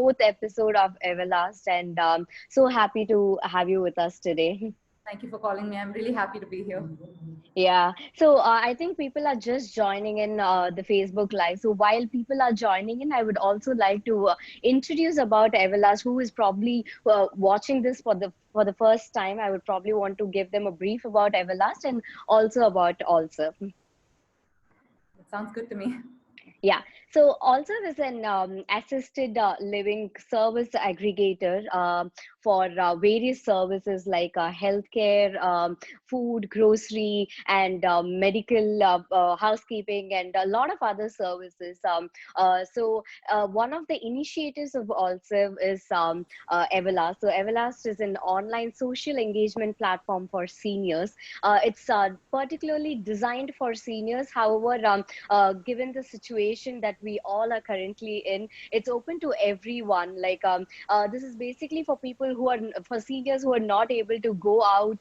fourth episode of Everlast, and so happy to have you with us today. Thank you for calling me. I'm really happy to be here. Yeah, so I think people are just joining in the Facebook Live. So while people are joining in, I would also like to introduce about Everlast, who is probably watching this for the first time. I would probably want to give them a brief about Everlast and also about Alserv. It sounds good to me. Yeah, so also is an assisted living service aggregator for various services like healthcare, food, grocery, and medical housekeeping, and a lot of other services. One of the initiatives of also is Everlast. So Everlast is an online social engagement platform for seniors. It's particularly designed for seniors. However, given the situation that we all are currently in, it's open to everyone. This is basically for people who are for seniors who are not able to go out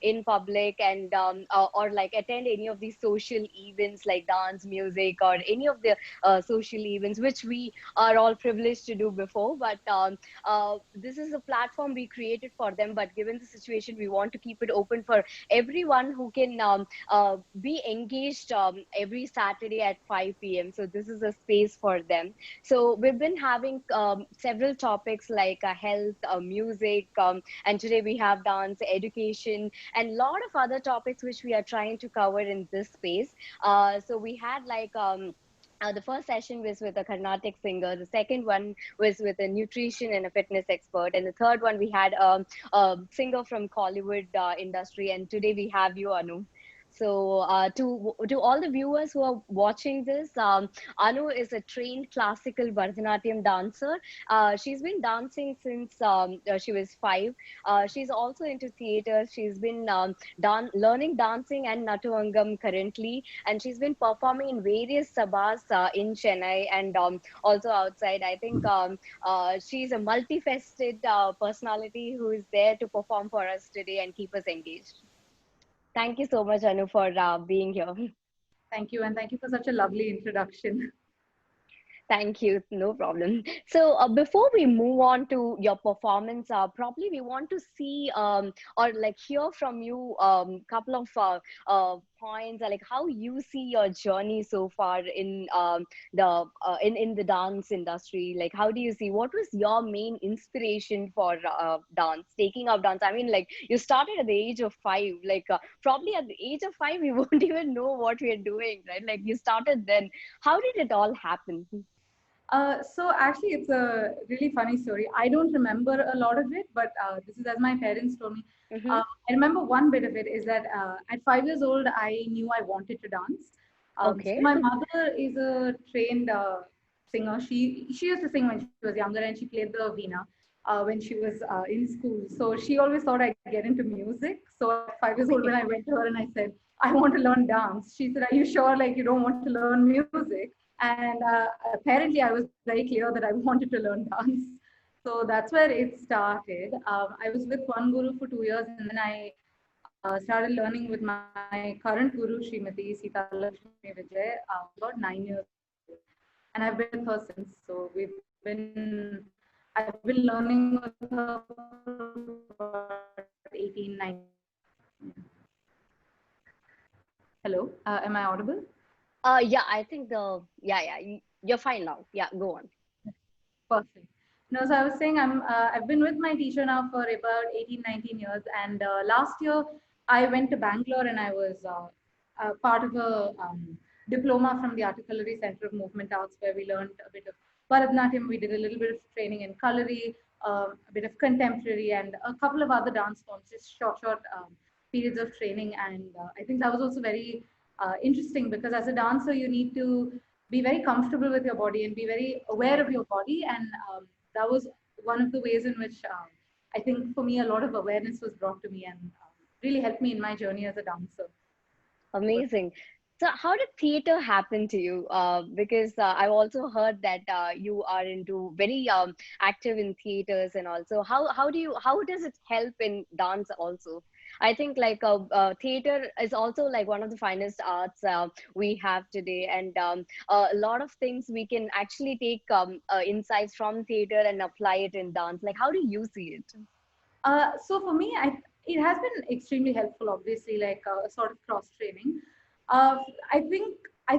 in public and or like attend any of these social events like dance, music, or any of the social events which we are all privileged to do before. But this is a platform we created for them. But given the situation, we want to keep it open for everyone who can be engaged every Saturday at 5 p.m. So this is a space for them. So we've been having several topics like health, music, and today we have dance, education, and a lot of other topics which we are trying to cover in this space. So we had the first session was with a Carnatic singer. The second one was with a nutrition and a fitness expert, and the third one we had a singer from Collywood industry. And today we have you, Anu. So, to all the viewers who are watching this, Anu is a trained classical Bharatanatyam dancer. She's been dancing since she was 5. She's also into theater. She's been learning dancing and Natuvangam currently, and she's been performing in various sabhas in Chennai and also outside. I think she's a multifaceted personality who is there to perform for us today and keep us engaged. Thank you so much, Anu, for being here. Thank you, and thank you for such a lovely introduction. Thank you. No problem. So before we move on to your performance, probably we want to see or like hear from you couple of points, like how you see your journey so far in in the dance industry. Like, how do you see? What was your main inspiration for dance? Taking up dance. I mean, like you started at the age of 5. Probably at the age of 5, we won't even know what we are doing, right? Like you started then. How did it all happen? So actually, it's a really funny story. I don't remember a lot of it, but this is as my parents told me. Mm-hmm. I remember one bit of it is that at 5 years old, I knew I wanted to dance. So Okay. my mother is a trained singer. She used to sing when she was younger, and she played the veena when she was in school. So she always thought I'd get into music. So at 5 years old, when I went to her and I said, I want to learn dance, she said, "Are you sure? Like you don't want to learn music?" And apparently, I was very clear that I wanted to learn dance. So that's where it started. I was with one guru for 2 years, and then I started learning with my current guru, Srimati Sita Lakshmi Vijay, about 9 years ago. And I've been with her since. So I've been learning with her for about 18, 19 years. Hello, am I audible? Yeah, I think you're fine now. Yeah, go on. Perfect. No, so I was saying I've been with my teacher now for about 18, 19 years. And last year I went to Bangalore and I was part of a diploma from the Articulatory Center of Movement Arts where we learned a bit of Bharatanatyam. We did a little bit of training in Kalari, a bit of contemporary and a couple of other dance forms, just short periods of training. And I think that was also very interesting because as a dancer, you need to be very comfortable with your body and be very aware of your body. And that was one of the ways in which I think for me, a lot of awareness was brought to me and really helped me in my journey as a dancer. Amazing. So, how did theater happen to you? Because I've also heard that you are into very active in theaters and also how does it help in dance also? I think like theater is also like one of the finest arts we have today, and a lot of things we can actually take insights from theater and apply it in dance. Like, how do you see it? So for me, it has been extremely helpful. Obviously, like a sort of cross training. Uh, I think I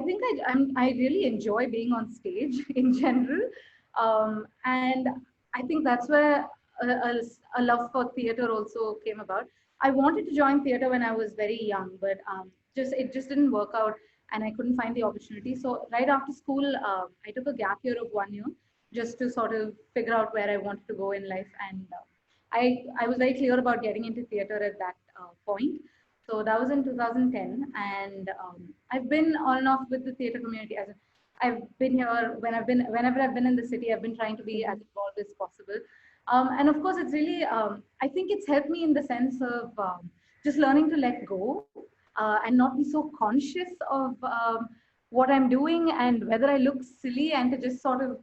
really enjoy being on stage in general, and I think that's where a love for theater also came about. I wanted to join theater when I was very young, but just it just didn't work out, and I couldn't find the opportunity. So right after school, I took a gap year of 1 year just to sort of figure out where I wanted to go in life, and I was very clear about getting into theater at that point. So that was in 2010, and I've been on and off with the theater community. As I've been here whenever I've been in the city, I've been trying to be as Mhm. involved as possible. And of course, it's really I think it's helped me in the sense of just learning to let go and not be so conscious of what I'm doing and whether I look silly, and to just sort of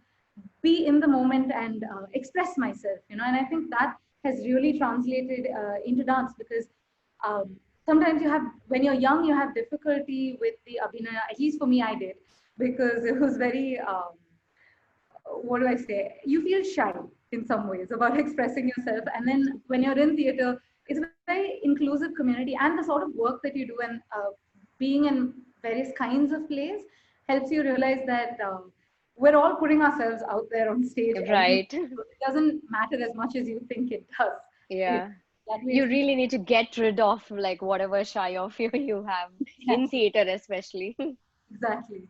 be in the moment and express myself, and I think that has really translated into dance, because um, sometimes when you're young, you have difficulty with the abhinaya. At least for me, I did, because it was very what do I say, you feel shy in some ways about expressing yourself, and then when you're in theater, it's a very inclusive community, and the sort of work that you do, and being in various kinds of plays helps you realize that we're all putting ourselves out there on stage every Right. day. So it doesn't matter as much as you think it does. Yeah. That way You it's really need to get rid of like whatever shy of you have in yes, theater, especially. exactly.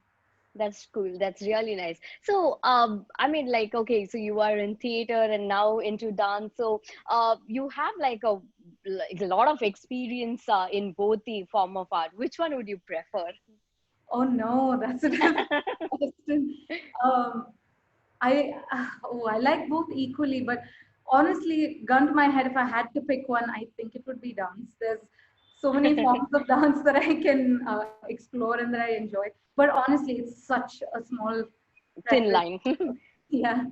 That's cool. That's really nice. So, I mean, like, okay, so you are in theater and now into dance. So, you have like a lot of experience in both the form of art. Which one would you prefer? Oh no, that's a difficult question. Um, I like both equally, but honestly, gun to my head, if I had to pick one, I think it would be dance. There's so many forms of dance that I can explore and that I enjoy. But honestly, it's such a small Thin preference. line. Yeah,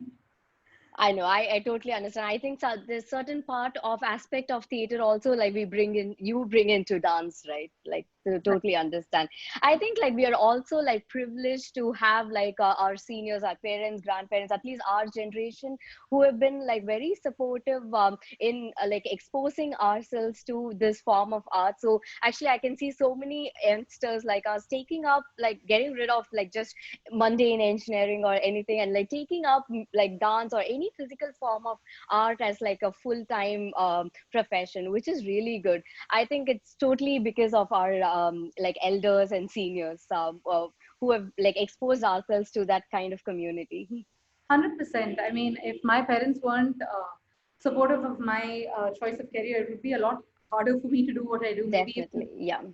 I know, I totally understand. I think so, there's certain part of aspect of theater also like you bring into dance, right? Like to totally understand. I think like we are also like privileged to have like our seniors, our parents, grandparents, at least our generation, who have been like very supportive in like exposing ourselves to this form of art. So actually, I can see so many youngsters like us taking up like getting rid of like just mundane engineering or anything and like taking up like dance or any physical form of art as like a full-time profession, which is really good. I think it's totally because of our like elders and seniors who have like exposed ourselves to that kind of community. 100%. I mean, if my parents weren't supportive of my choice of career, it would be a lot harder for me to do what I do. Maybe even Definitely, yeah. and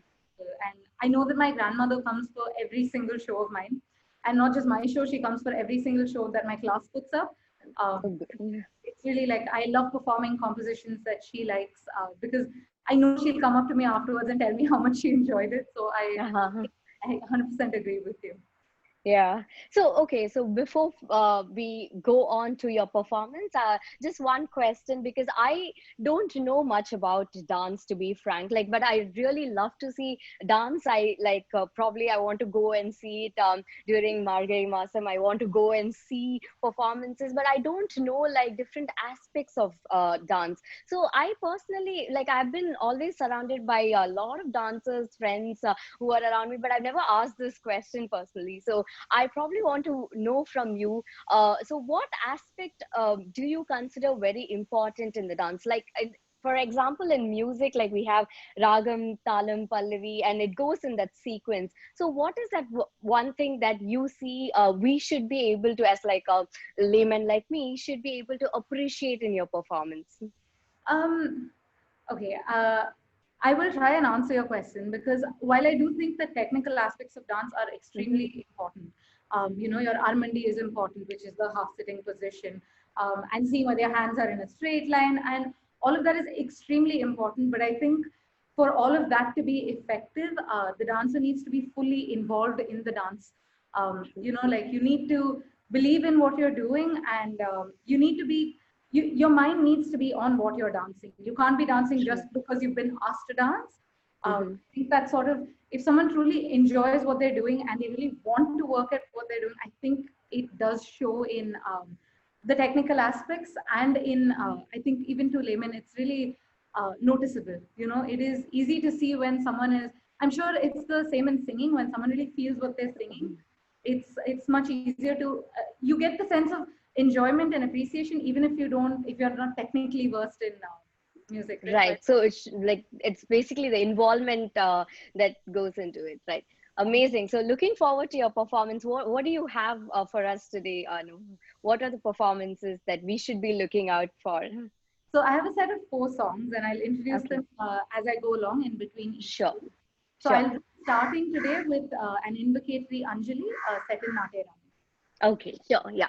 I know that my grandmother comes for every single show of mine, and not just my show. She comes for every single show that my class puts up. Oh, Um, good. it's really like I love performing compositions that she likes because I know she'll come up to me afterwards and tell me how much she enjoyed it. So Uh-huh. I 100% agree with you. Yeah. So, okay. So before we go on to your performance, just one question because I don't know much about dance, to be frank. Like, but I really love to see dance. I like probably I want to go and see it during Margari Masam. I want to go and see performances, but I don't know like different aspects of dance. So I personally like I've been always surrounded by a lot of dancers, friends who are around me, but I've never asked this question personally. So I probably want to know from you. So, what aspect do you consider very important in the dance? Like, for example, in music, like we have ragam, talam, pallavi, and it goes in that sequence. So, what is that one thing that you see we should be able to, as like a layman like me, should be able to appreciate in your performance? Um, okay. I will try and answer your question, because while I do think the technical aspects of dance are Hmm. extremely important, your armandi is important, which is the half sitting position, and seeing whether your hands are in a straight line, and all of that is extremely important. But I think for all of that to be effective, the dancer needs to be fully involved in the dance. Like you need to believe in what you're doing, and you need to be your mind needs to be on what you're dancing. You can't be dancing just because you've been asked to dance. I think that sort of, if someone truly enjoys what they're doing and they really want to work at what they're doing, I think it does show in the technical aspects, and in, I think even to laymen, it's really noticeable. You know, it is easy to see when someone is, I'm sure it's the same in singing, when someone really feels what they're singing, it's much easier to, you get the sense of enjoyment and appreciation, even if you're not technically versed in music. Right. So it's like, it's basically the involvement that goes into it, right? Amazing. So looking forward to your performance. What do you have for us today, Anu? What are the performances that we should be looking out for? So I have a set of 4 songs, and I'll introduce them as I go along in between each. Sure. So I'll be starting today with an invocatory Anjali set in Natya Rama. Okay, sure, yeah.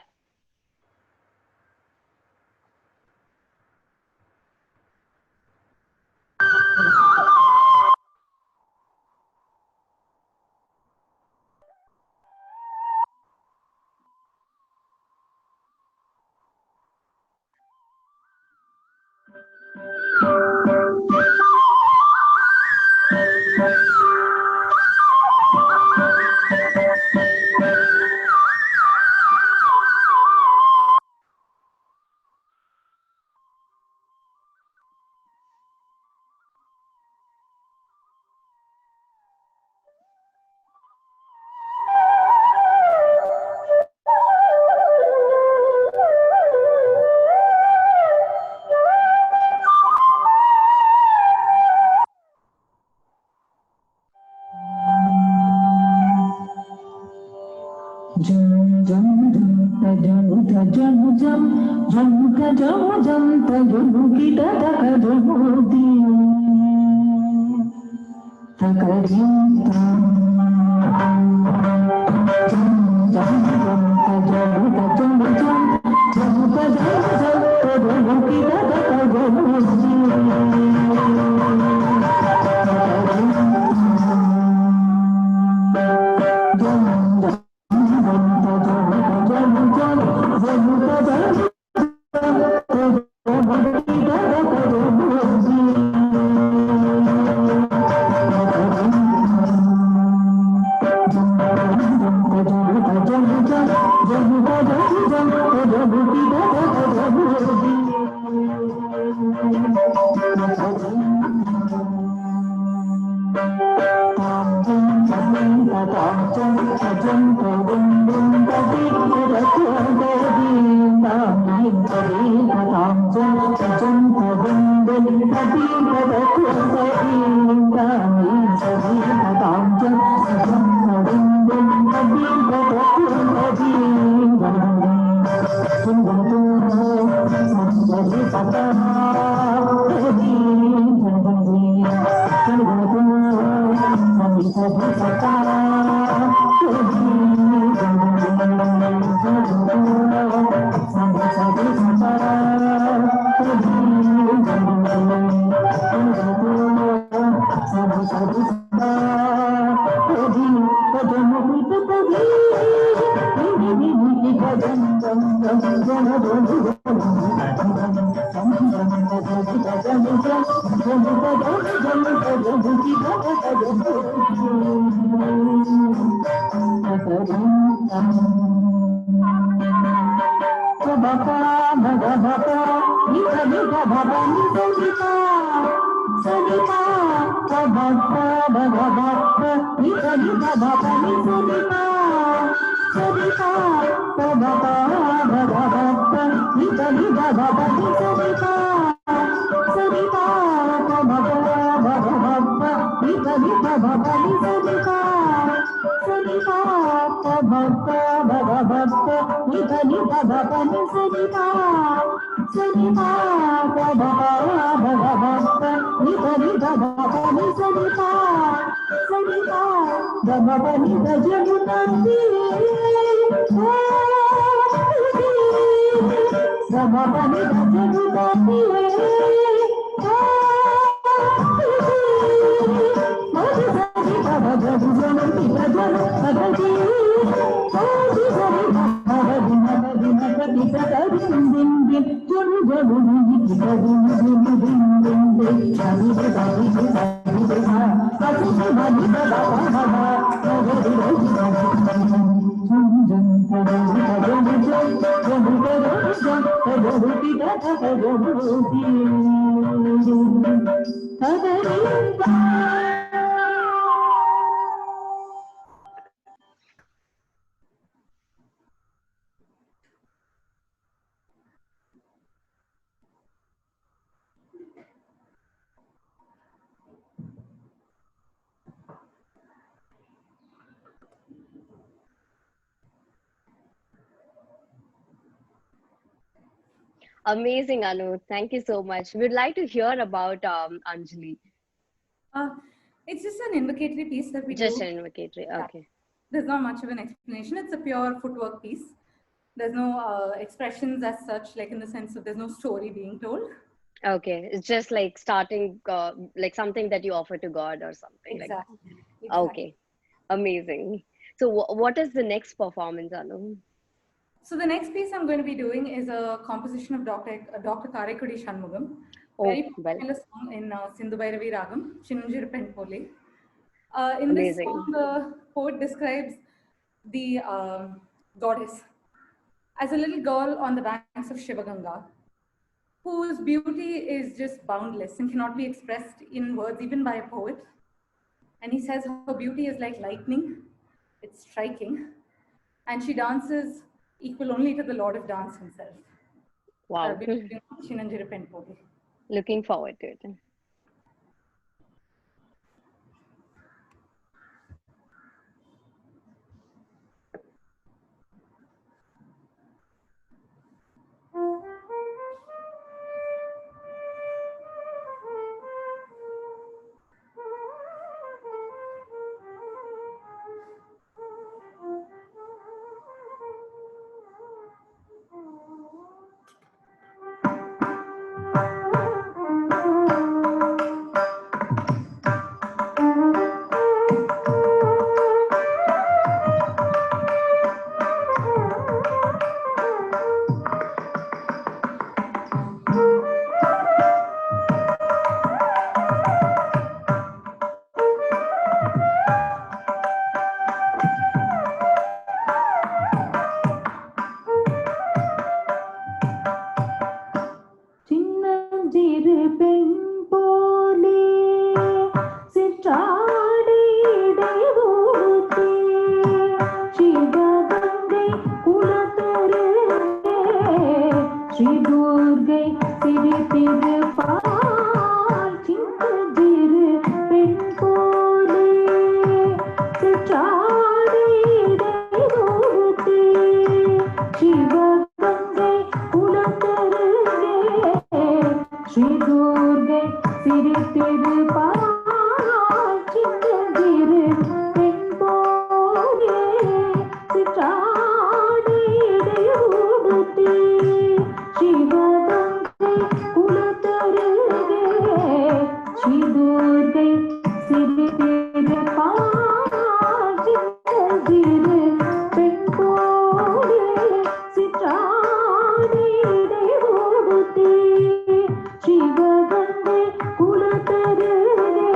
Amazing, Anu. Thank you so much. We'd like to hear about Anjali. Uh, it's just an invocatory piece that we Just do. an invocatory. Yeah. Okay. There's not much of an explanation. It's a pure footwork piece. There's no expressions as such, like in the sense of there's no story being told. Okay. It's just like starting, like something that you offer to God or something like Exactly. that. Exactly. Okay. Amazing. So, what is the next performance, Anu? So the next piece I'm going to be doing is a composition of Dr. Karaikudi Shanmugam, Oh, very well, popular song in Sindhu Bhairavi Ragam, Chinnanchiru Pen Pole. In this song, amazing. the poet describes the goddess as a little girl on the banks of Shivaganga, whose beauty is just boundless and cannot be expressed in words, even by a poet. And he says her beauty is like lightning, it's striking, and she dances equal only to the Lord of Dance himself. Wow. Chinnanchiru Pen Pole. Looking forward to it. சின்னஞ்சிறு பெண் போலே சிற்றாடை இடையூர்த்தி சிவகங்கை குலத்தொருகே ஸ்ரீ துர்கை சிரித்திருப்பாள் சின்னஞ்சிறு பெண் போலே சிற்றாடை இடையூர்த்தி சிவகங்கை குலத்தொருகே ஸ்ரீ துர்கை சிரித்திருப்பாள் சின்னஞ்சிறு பெண் போலே சிற்றாடை இடையூர்த்தி சிவகங்கை குலத்தொருகே ஸ்ரீ துர்கை சிரித்திருப்பாள் சின்னஞ்சிறு பெண் போலே சிற்றாடை இடையூர்த்தி சிவகங்கை குலத்தொருகே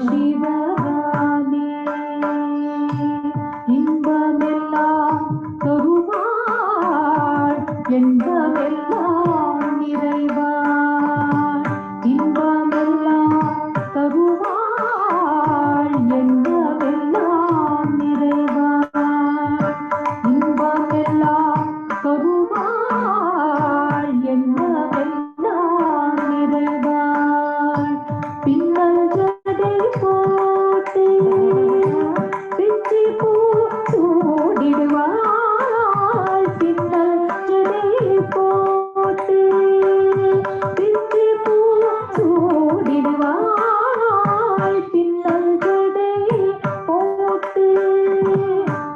சிவகாமி இன்பமெல்லாம் தருவாள் என்பமெல்லாம் நிறைவாள் இன்பமெல்லாம் தருவாள் என்பமெல்லாம் நிறைவாள் இன்பமெல்லாம் தருவாள் என்பமெல்லாம் நிறைவாள் பின்னல் ஜடை போட்டு பிச்சி பூ சூடிடுவாள் பின்னல் ஜடை போட்டு பிச்சி பூ சூடிடுவாள் பின்னல் ஜடை போட்டு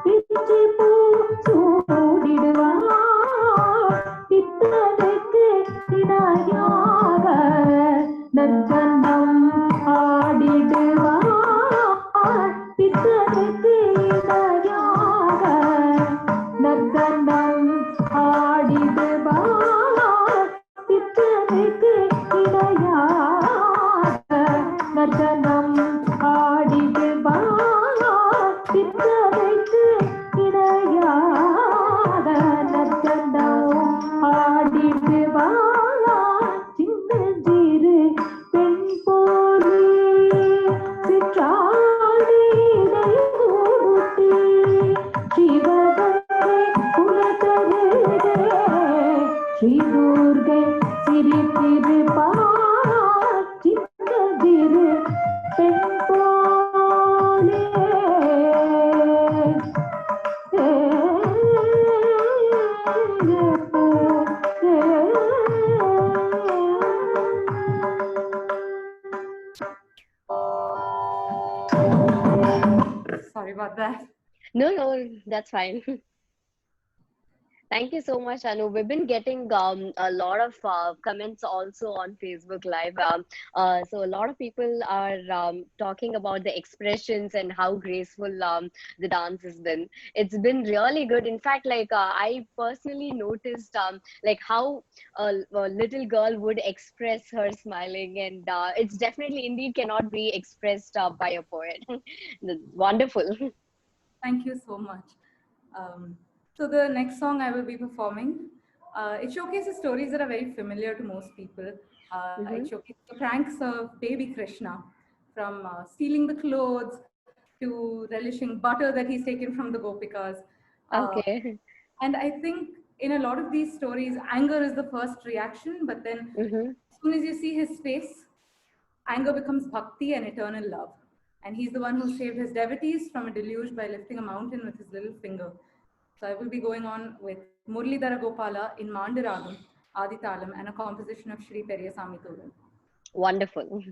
பிச்சி பூ சூடிடுவாள் பித்தனுக்கு இணையாக நற்கண்டம் ஆடிடுவாள் பித்தனுக்கு இணையாக நற்கண்டம் ஆடிடுவாள் பித்தனுக்கு இணையாக நற்கண்டம் ஆடிடுவாள் பித்தனுக்கு இணையாக நற்கண்டம் ஆடிடுவாள் சின்னஞ்சிறு பெண் போலே சிற்றாடிடை கூட்டி சிவகங்கை குலதருகே ஸ்ரீ துர்கை சிரித்திருப்பாள் சின்னஞ்சிறு பெண் போலே Sorry about that. No, that's fine. Thank you so much, Anu. We've been getting a lot of comments also on Facebook Live. So a lot of people are talking about the expressions and how graceful the dance has been. It's been really good. In fact, like I personally noticed like how a little girl would express her smiling, and it's definitely indeed cannot be expressed by a poet. Wonderful. Thank you so much. So the next song I will be performing, it showcases stories that are very familiar to most people. It showcases the pranks of baby Krishna, from stealing the clothes to relishing butter that he's taken from the gopikas. Okay. And I think in a lot of these stories, anger is the first reaction, but then as soon as you see his face, anger becomes bhakti and eternal love. And he's the one who saved his devotees from a deluge by lifting a mountain with his little finger. So I will be going on with Muralidhara Gopala in Mandiragam, Aditalam, and a composition of Shri Parthasarathy Swamy Sabha. Wonderful.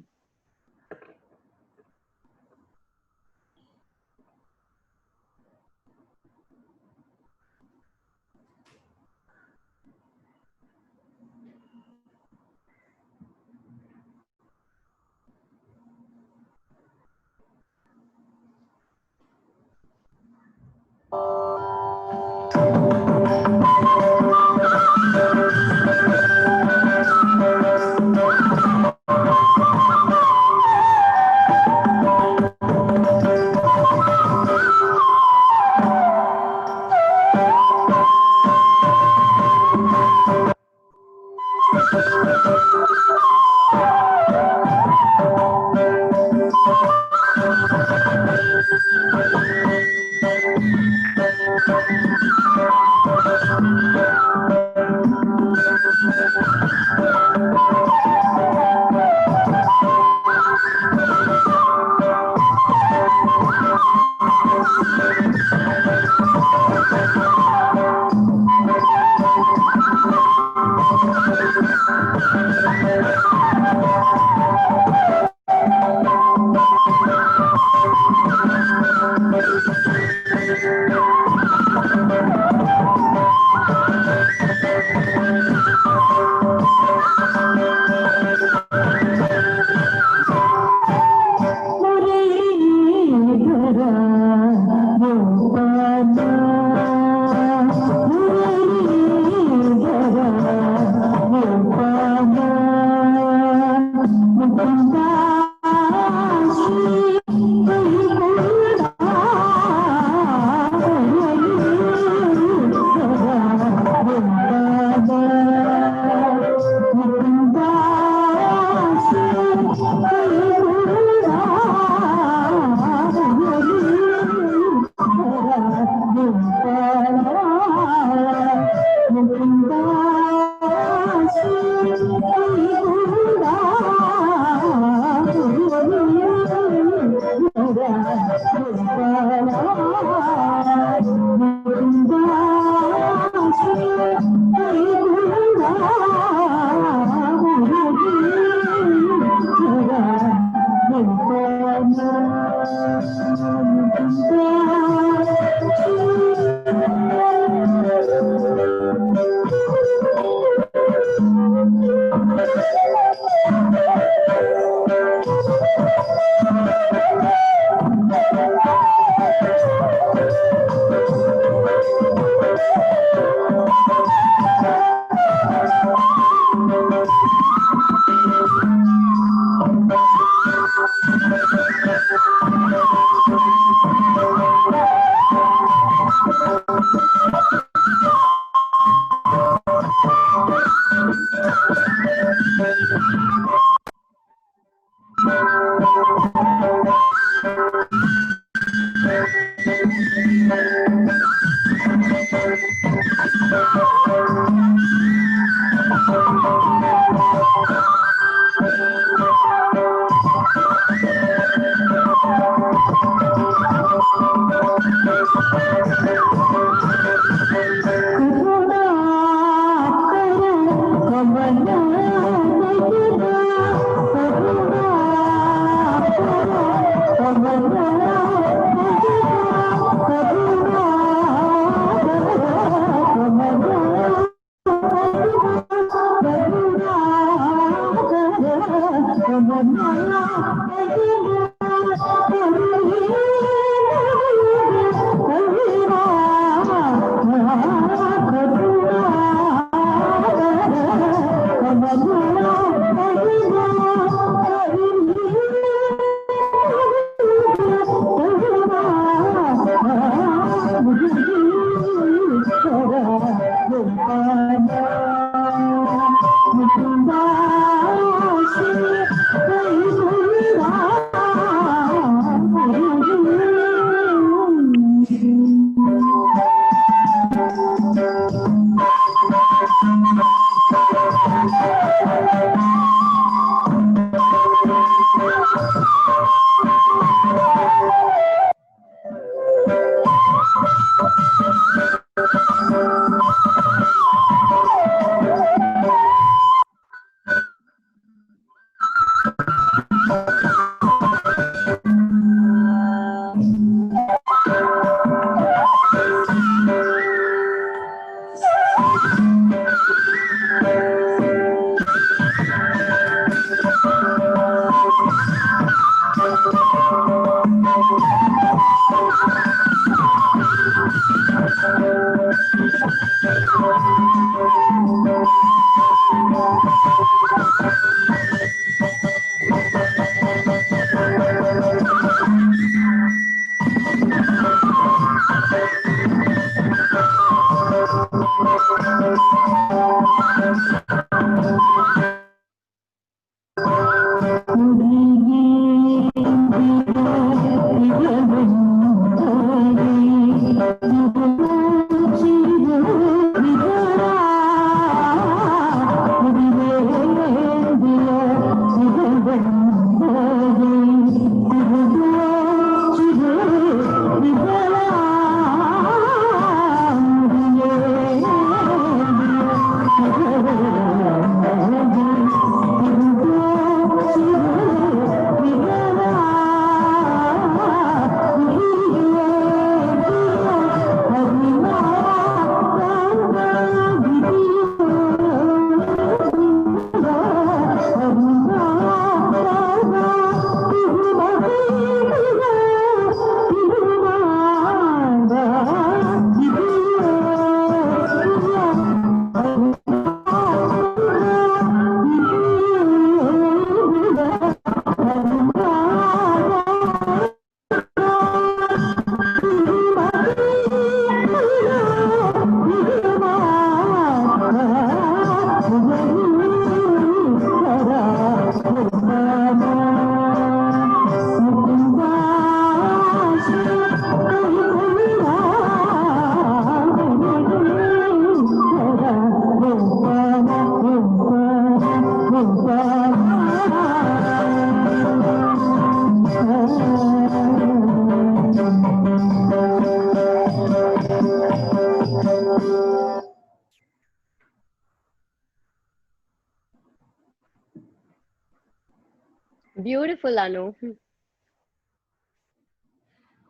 Beautiful, Anu.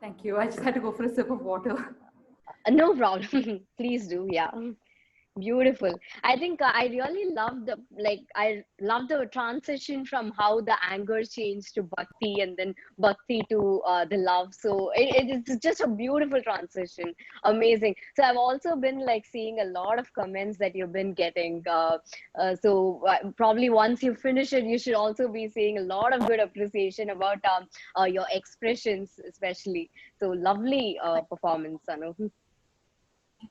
Thank you. I just had to go for a sip of water. No problem. Please do. Yeah. Beautiful. I think I really love I love the transition from how the anger changed to bhakti and then bhakti to the love. So it is just a beautiful transition. Amazing. So I've also been like seeing a lot of comments that you've been getting. Probably once you finish it, you should also be seeing a lot of good appreciation about your expressions, especially. So lovely performance, Anu. Thank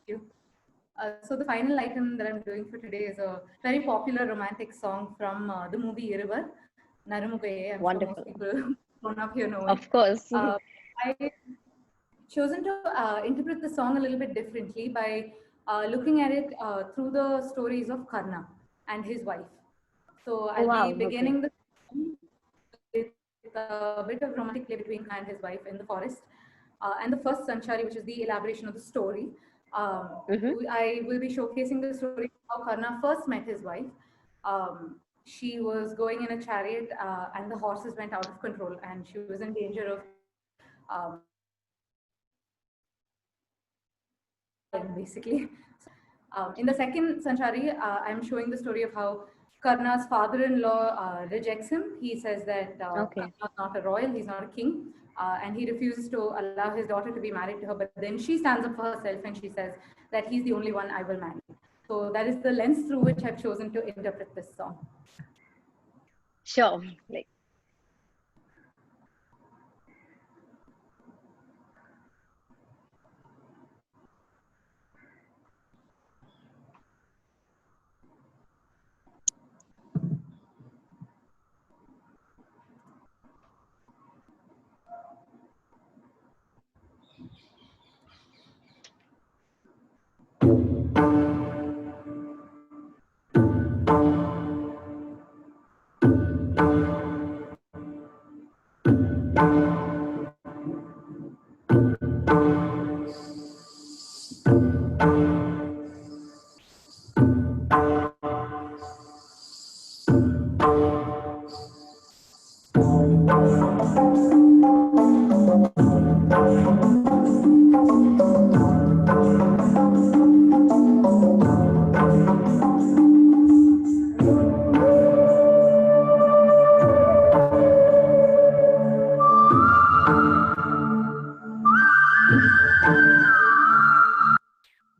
you. So the final item that I'm doing for today is a very popular romantic song from the movie Irivar, Narumugaiye. I'm sure most Wonderful. people grown up here know it. Of course. I chosen to interpret the song a little bit differently by looking at it through the stories of Karna and his wife. So Oh, I'll be wow. Okay. beginning the song with a bit of romantic play between Karna and his wife in the forest. And the first Sanchari, which is the elaboration of the story. Mm-hmm. I will be showcasing the story of how Karna first met his wife. She was going in a chariot and the horses went out of control and she was in danger of basically. In the second Sanchari, I'm showing the story of how Karna's father-in-law rejects him. He says that Okay. Karna's not a royal, he's not a king, and he refuses to allow his daughter to be married to her. But then she stands up for herself and she says that he's the only one I will marry. So that is the lens through which I've chosen to interpret this song. Sure. Like,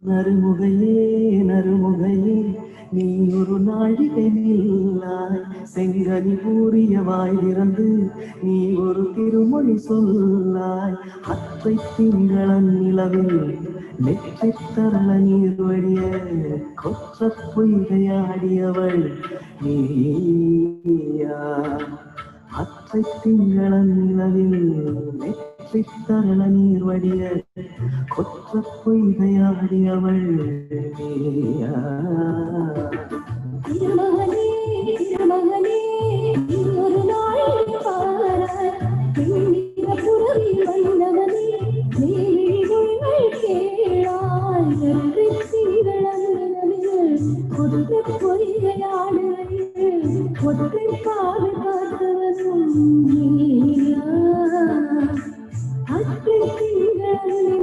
நறுமுகையே நறுமுகையே நீ ஒரு நாழிகை நில்லாய், செங்கனி கூறிய வாய் திறந்து நீ ஒரு திருமொழி சொல்லாய். அத்தை திங்களன் நிலவில் நெற்றி தரள நீர் வழிய கொற்ற பொய்கையாடியவள் நீயா. அத்தை திங்களன் நிலவில் நெற்றி தரள நீர் வடிய கொற்ற பொய்கையாடியவள் நீயா. திருமகனே திருமகனே ஒரு நாள் பாராய், பெண்ணிற புறவி வந்தவனே நீள் கேளாய். நன்றி சீரழந்தனில் கொற்ற பொய்கையாடுகையில் ஒற்றை காது காத்தவனும் நீயா. அத்தை திங்களில்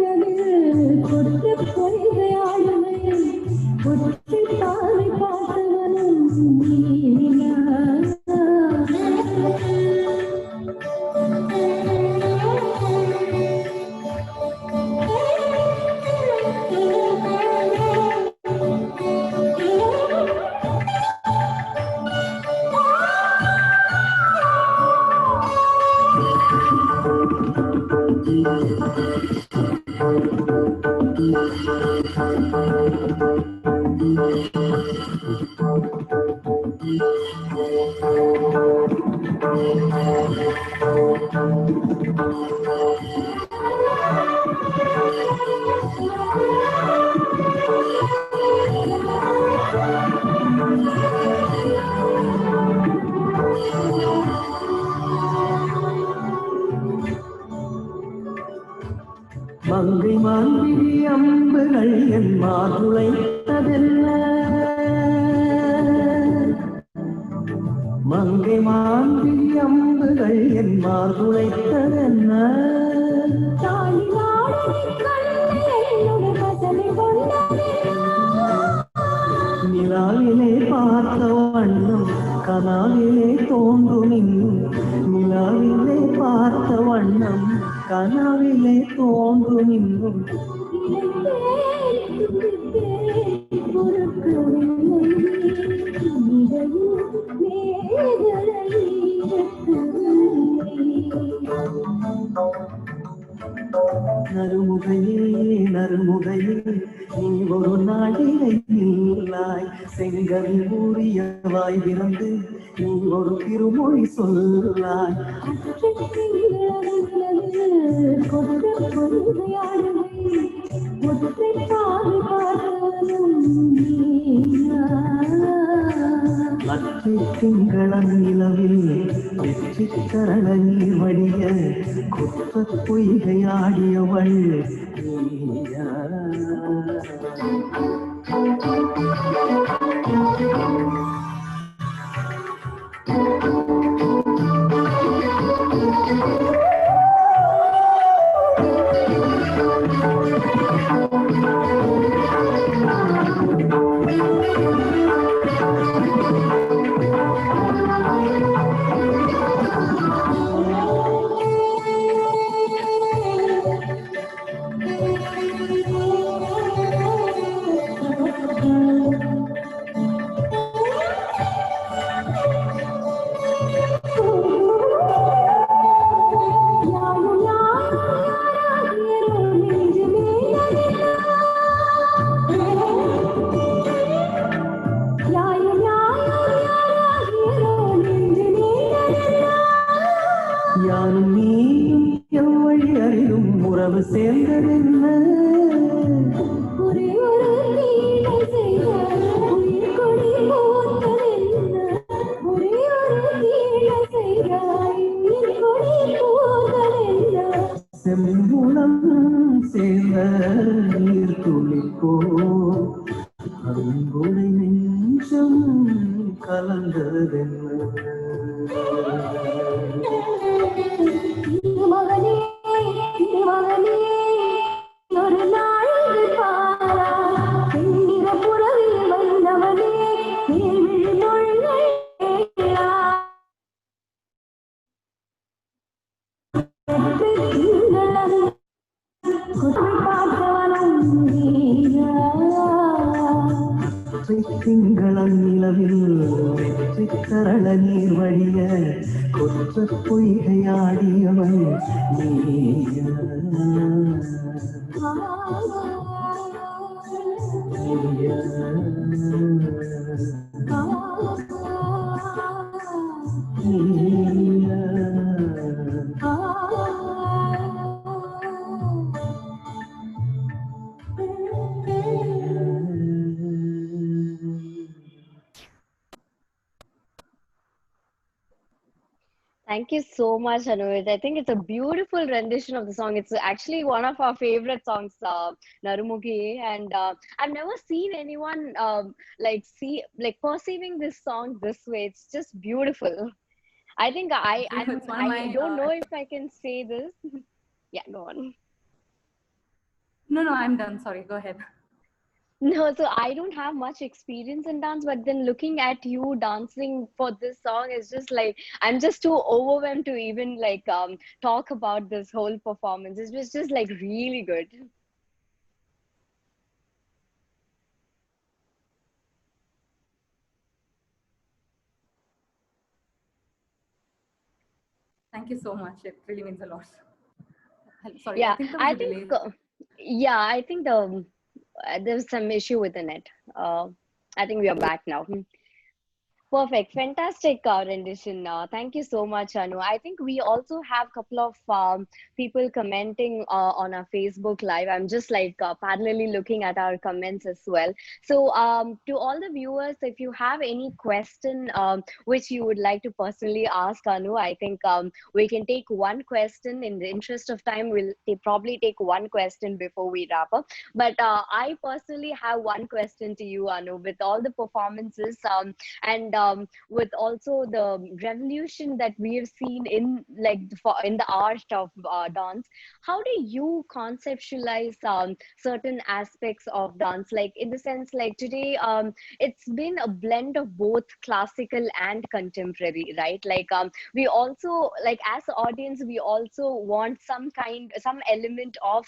கொற்ற பொய்கையாடுகையில் ஒற்றை காது காத்தவனும் நீயா. மங்கை மான்விழி அம்புகள் என் மாதுளைத்ததென்ன, மங்கை மான்விழி அம்புகள் என் மாதுளைத்ததென்ன. தாலி நாடனின் கண்ணே என்னுடைய பசலை கொண்டதென்ன. நிலாவிலே பார்த்த வண்ணம் கனாவிலே தோன்றும் இன்னும், நிலாவிலே பார்த்த வண்ணம் கனாவிலே தோன்றும் இன்னும். நறுமுகையே நறுமுகையே நீ ஒரு நாழிகை நில்லாய், செங்கனி கூறிய வாய் திறந்து நீ ஒரு திருமொழி சொல்லாய். லட்சை திங்களன் நிலவில் வெற்றி தரள நீர் வடிய குற்ற பொய்கையாடியவள் நீயா. உறவு சேர்ந்ததென்ன ஒரே ஒரு லீலை செய்தால் உயிர் கொடி போர்த்ததென்ன ஒரே ஒரு லீலை செய்தால் உயிர் கொடி போர்த்ததென்ன செம்புலம் சேர்ந்த நீர் துளிப்போ அன்புடை நெஞ்சம் கலந்ததென்ன மகனே மகனே ஒரு நாள் பாரா பெண்ணிற புறவில் வந்தவனே தேவிழி மொழிகள் திங்களம் நிலவில் வெற்றி கரள நீர் வழிய கொற்ற பொய்கையாடியவள் நீயா Thank you so much, Anuj. I think it's a beautiful rendition of the song. It's actually one of our favorite songs, Narumugaiye, and I've never seen anyone like perceiving this song this way. It's just beautiful. I think It's one of I my don't know if I can say this. Yeah, go on. No, I'm done. Sorry, go ahead. No, so I don't have much experience in dance, but then looking at you dancing for this song is just like I'm just too overwhelmed to even talk about this whole performance. It was just like really good. Thank you so much. It really means a lot. Sorry, I Yeah, think there was I a think delay. yeah, I think there's some issue with the net. I think we are back now. Perfect. Fantastic rendition. Thank you so much, Anu. I think we also have a couple of people commenting on our Facebook Live. I'm just parallelly looking at our comments as well. So, to all the viewers, if you have any question which you would like to personally ask Anu, I think we can take one question. In the interest of time, we'll probably take one question before we wrap up. But I personally have one question to you, Anu. With all the performances, and with also the revolution that we have seen in in the art of dance, how do you conceptualize certain aspects of dance, like in the sense like today it's been a blend of both classical and contemporary, right? We also, like, as an audience, we also want some element of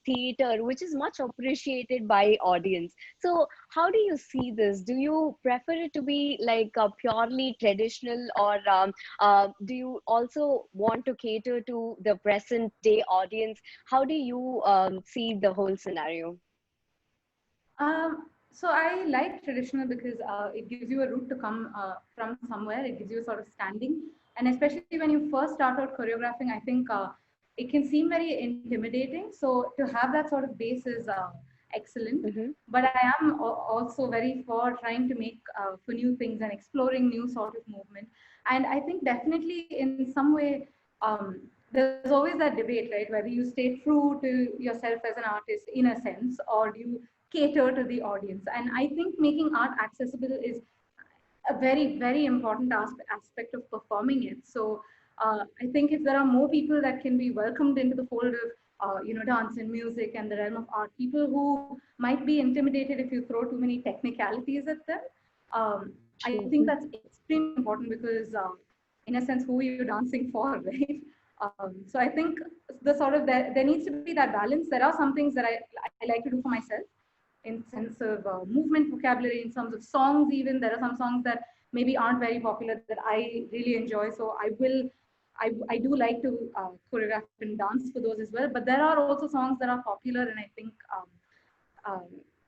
theater, which is much appreciated by audience. So how do you see this? Do you prefer it to be purely traditional, or do you also want to cater to the present day audience? How do you see the whole scenario? So I like traditional because it gives you a route to come from somewhere. It gives you a sort of standing, and especially when you first start out choreographing, I think it can seem very intimidating. So to have that sort of base is excellent. Mm-hmm. But I am also very for trying to make for new things and exploring new sort of movement. And I think definitely in some way there's always that debate, right? Whether you stay true to yourself as an artist in a sense, or do you cater to the audience. And I think making art accessible is a very, very important aspect of performing it. So I think if there are more people that can be welcomed into the fold of dance and music and the realm of art, people who might be intimidated if you throw too many technicalities at them, I think that's extremely important because in a sense, who are you dancing for, right? So I think the sort of there needs to be that balance. There are some things that I like to do for myself in sense of movement vocabulary, in terms of songs. Even there are some songs that maybe aren't very popular that I really enjoy, so I do like to choreograph and dance for those as well. But there are also songs that are popular, and I think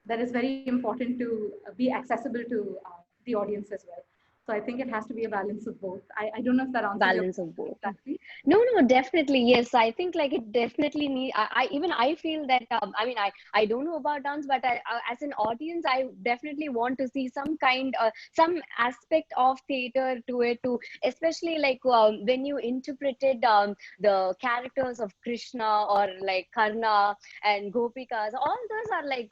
that is very important to be accessible to the audience as well. So I think it has to be a balance of both. I don't know if that answers your Balance of question both. exactly. No, definitely. Yes, I think like it definitely need. I feel that. I mean, I don't know about dance, but as an audience, I definitely want to see some kind, some aspect of theater to it. To especially like when you interpreted the characters of Krishna or like Karna and Gopikas. All those are like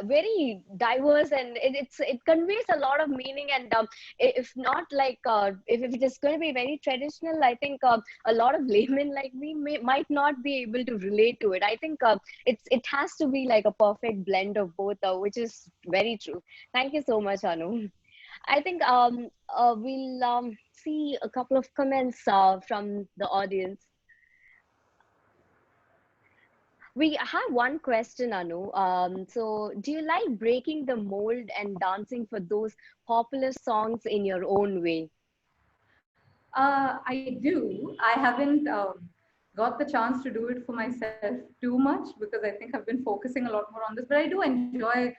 very diverse, and it conveys a lot of meaning. And if not like if it is going to be very traditional, I think a lot of laymen like me might not be able to relate to it. I think it has to be like a perfect blend of both, which is very true. Thank you so much, Anu. I think we'll see a couple of comments from the audience. We have one question, Anu. So, do you like breaking the mold and dancing for those popular songs in your own way? I do. I haven't got the chance to do it for myself too much because I think I've been focusing a lot more on this. But I do enjoy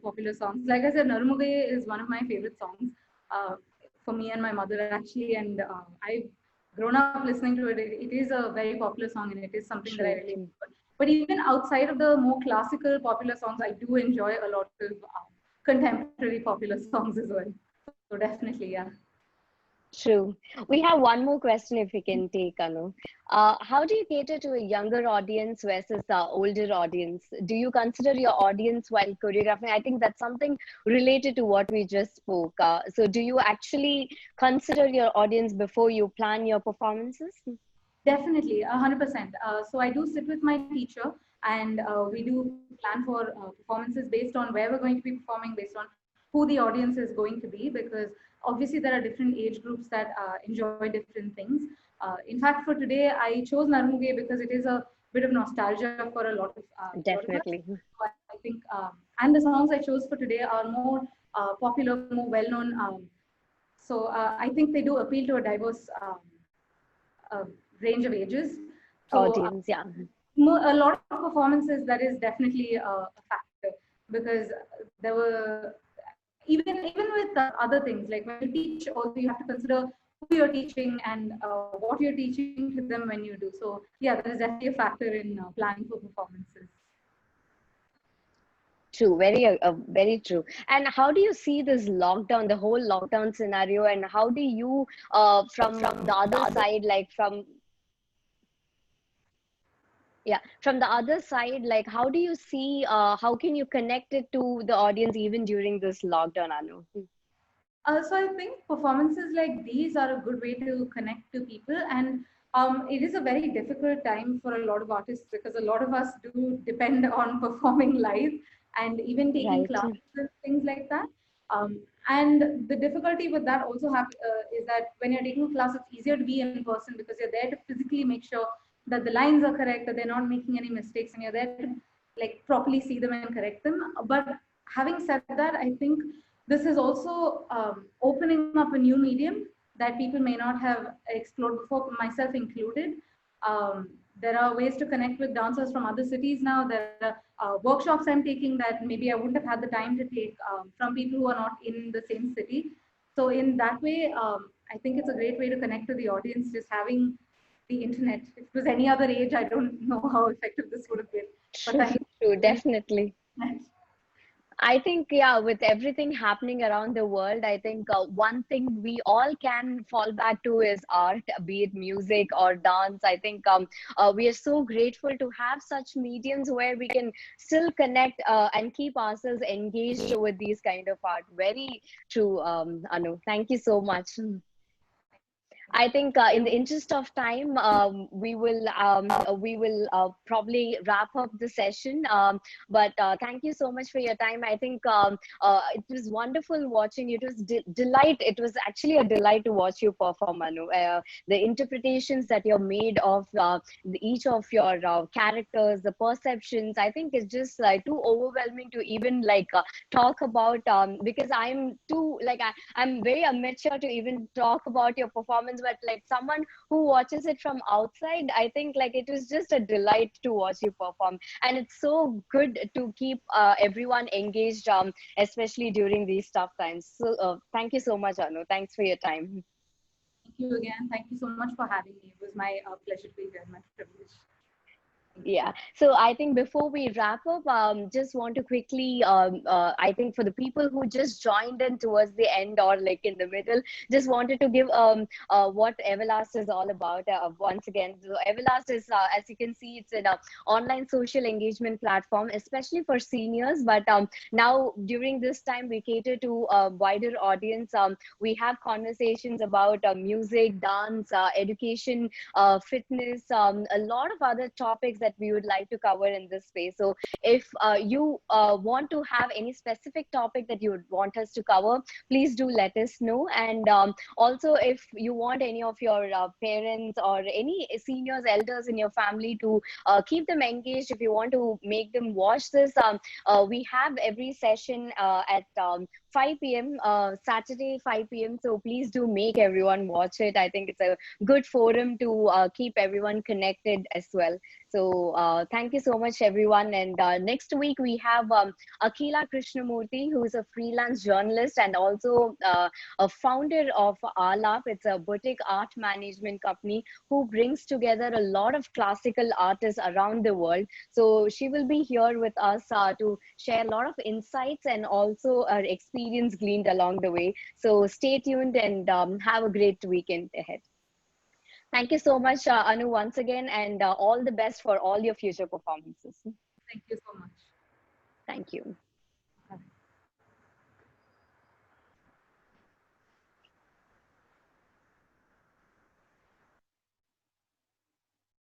popular songs. Like I said, Narumugaiye is one of my favorite songs uh, for me and my mother actually, and I've grown up listening to it. It is a very popular song, and it is something that I True, really true. enjoy. But even outside of the more classical popular songs, I do enjoy a lot of contemporary popular songs as well. So definitely, yeah. True. We have one more question if we can take, Anu. How do you cater to a younger audience versus the older audience? Do you consider your audience while choreographing? I think that's something related to what we just spoke. So do you actually consider your audience before you plan your performances? Definitely, 100%. So I do sit with my teacher, and we do plan for performances based on where we're going to be performing, based on who the audience is going to be, because obviously there are different age groups that enjoy different things. In fact, for today, I chose Narumugaiye because it is a bit of nostalgia for a lot of us. Definitely. So I think, and the songs I chose for today are more popular, more well-known. So I think they do appeal to a diverse uh, range of ages. So Audience, yeah. a lot of performances, that is definitely a factor, because there were even with other things, like when you teach also you have to consider who you're teaching and what you're teaching to them when you do. So yeah, that is definitely a factor in planning for performances. True, very true. And how do you see this lockdown, the whole lockdown scenario, and how do you, from the other side, like from yeah, from the other side, like how do you see, how can you connect it to the audience even during this lockdown, Anu? So I think performances like these are a good way to connect to people, and it is a very difficult time for a lot of artists because a lot of us do depend on performing live and even taking Right. classes and things like that. And the difficulty with that also is that when you're taking a class, it's easier to be in person because you're there to physically make sure that the lines are correct, that they're not making any mistakes, and you're there to like properly see them and correct them. But having said that, I think this is also opening up a new medium that people may not have explored before, myself included. There are ways to connect with dancers from other cities now. There are workshops I'm taking that maybe I wouldn't have had the time to take from people who are not in the same city. So in that way, I think it's a great way to connect to the audience, just having the internet. If it was any other age, I don't know how effective this would have been. But True, thank true, you. definitely. I think, yeah, with everything happening around the world, I think one thing we all can fall back to is art, be it music or dance. I think we are so grateful to have such mediums where we can still connect and keep ourselves engaged with these kind of art. Very true, Anu. Thank you so much. I think in the interest of time, we will probably wrap up the session. But thank you so much for your time. I think it was wonderful watching you. It was delight. It was actually a delight to watch you perform, Anu. The interpretations that you're made of each of your characters, the perceptions. I think it's just like too overwhelming to even like talk about because I'm too like I'm very amateur to even talk about your performance, but like someone who watches it from outside, I think like it was just a delight to watch you perform. And it's so good to keep everyone engaged, especially during these tough times. So thank you so much, Anu. Thanks for your time. Thank you again. Thank you so much for having me. It was my pleasure to be here, my privilege. Yeah, so I think before we wrap up, just want to quickly, I think for the people who just joined in towards the end or like in the middle, just wanted to give what Everlast is all about once again. So Everlast is, as you can see, it's an online social engagement platform, especially for seniors. But now during this time, we cater to a wider audience. We have conversations about music, dance, education, fitness, a lot of other topics that we would like to cover in this space. So if you want to have any specific topic that you would want us to cover, please do let us know. And also, if you want any of your parents or any seniors, elders in your family to keep them engaged, if you want to make them watch this, we have every session at 5 p.m. Saturday 5 p.m. So please do make everyone watch it. I think it's a good forum to keep everyone connected as well. So thank you so much, everyone. And next week we have Akila Krishnamurthy, who is a freelance journalist and also a founder of Alap. It's a boutique art management company who brings together a lot of classical artists around the world. So she will be here with us to share a lot of insights and also her experience gleaned along the way. So stay tuned and have a great weekend ahead. Thank you so much, Anu, once again, and all the best for all your future performances. Thank you so much. Thank you.